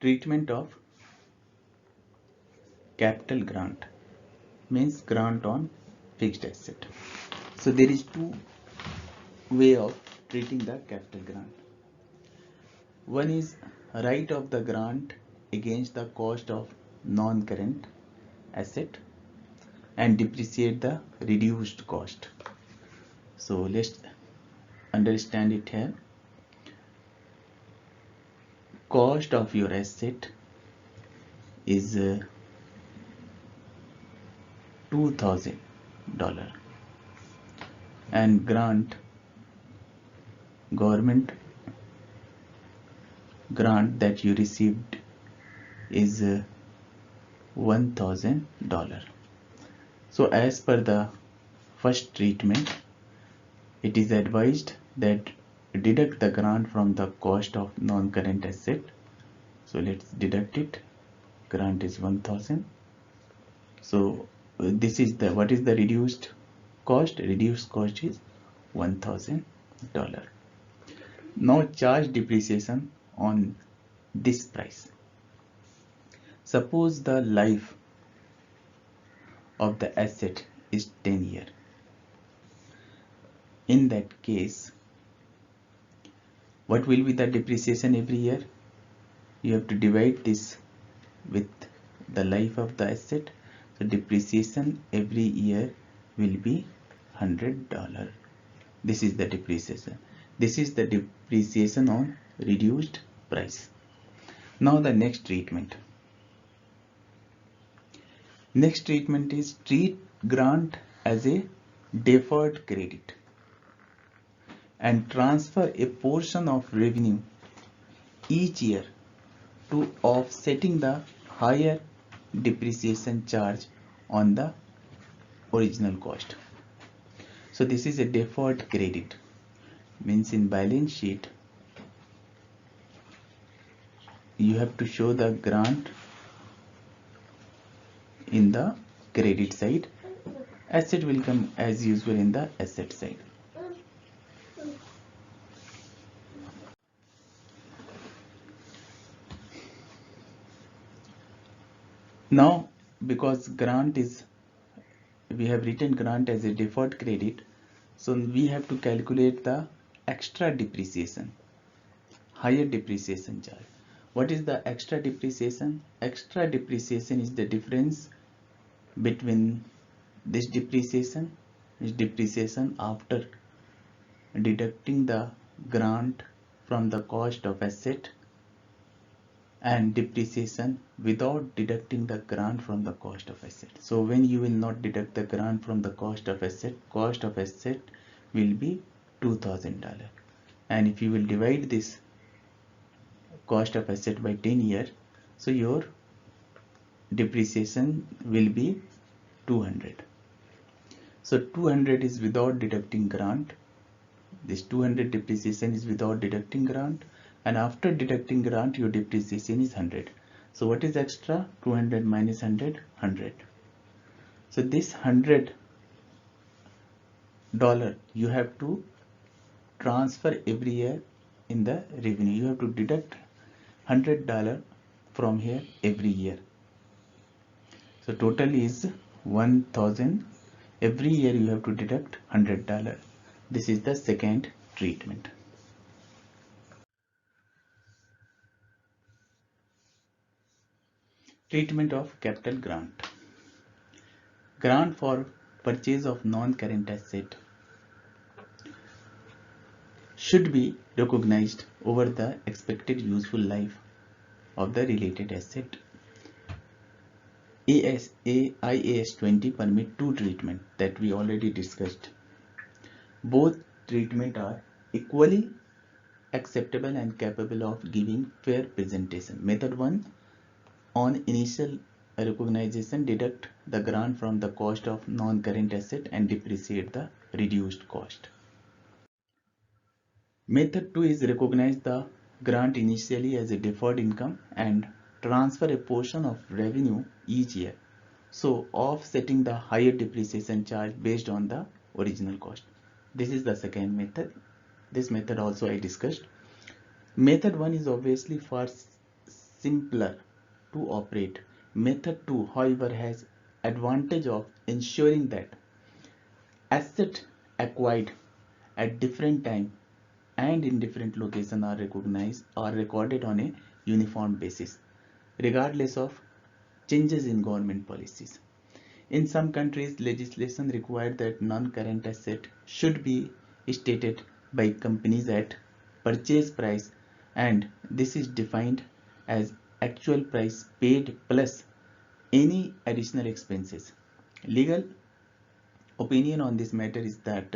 Treatment of capital grant means grant on fixed asset. So there is two way of treating the capital grant. One is right of the grant against the cost of non-current asset and depreciate the reduced cost. So let's understand it here. Cost of your asset is $2,000 and government grant that you received is $1,000. So as per the first treatment, it is advised that deduct the grant from the cost of non-current asset. So let's deduct it. Grant is 1,000. So this is the what is the reduced cost? Reduced cost is $1,000. Now charge depreciation on this price. Suppose the life of the asset is 10 years. In that case, what will be the depreciation every year? You have to divide this with the life of the asset. So depreciation every year will be $100. This is the depreciation. This is the depreciation on reduced price. Now the next treatment. Next treatment is treat grant as a deferred credit and transfer a portion of revenue each year to offsetting the higher depreciation charge on the original cost. So this is a deferred credit, means in balance sheet you have to show the grant in the credit side. Asset will come as usual in the asset side. Now because grant is, we have written grant as a deferred credit, so we have to calculate the extra depreciation, higher depreciation charge. What is the extra depreciation? Extra depreciation is the difference between this depreciation after deducting the grant from the cost of asset and depreciation without deducting the grant from the cost of asset. So when you will not deduct the grant from the cost of asset will be $2,000, and if you will divide this cost of asset by 10 years, so your depreciation will be 200. So 200 is without deducting grant. This 200 depreciation is without deducting grant, and after deducting grant your depreciation is 100. So what is extra? 200 minus 100, 100. So this $100 you have to transfer every year in the revenue. You have to deduct $100 from here every year. So total is 1,000. Every year you have to deduct $100. This is the second treatment. Treatment of capital grant. Grant for purchase of non-current asset should be recognized over the expected useful life of the related asset. IAS 20 permit two treatment that we already discussed. Both treatment are equally acceptable and capable of giving fair presentation. Method 1, on initial recognition, deduct the grant from the cost of non-current asset and depreciate the reduced cost. Method 2 is recognize the grant initially as a deferred income and transfer a portion of revenue each year, so offsetting the higher depreciation charge based on the original cost. This is the second method. This method also I discussed. Method 1 is obviously far simpler to operate. Method 2, however, has advantage of ensuring that assets acquired at different time and in different location are recognized or recorded on a uniform basis, regardless of changes in government policies. In some countries, legislation requires that non-current asset should be stated by companies at purchase price, and this is defined as actual price paid plus any additional expenses. Legal opinion on this matter is that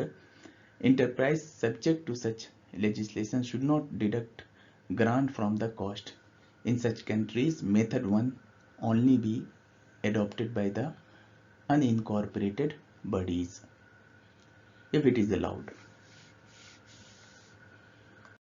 enterprise subject to such legislation should not deduct grant from the cost. In such countries, method 1 only be adopted by the unincorporated bodies if it is allowed.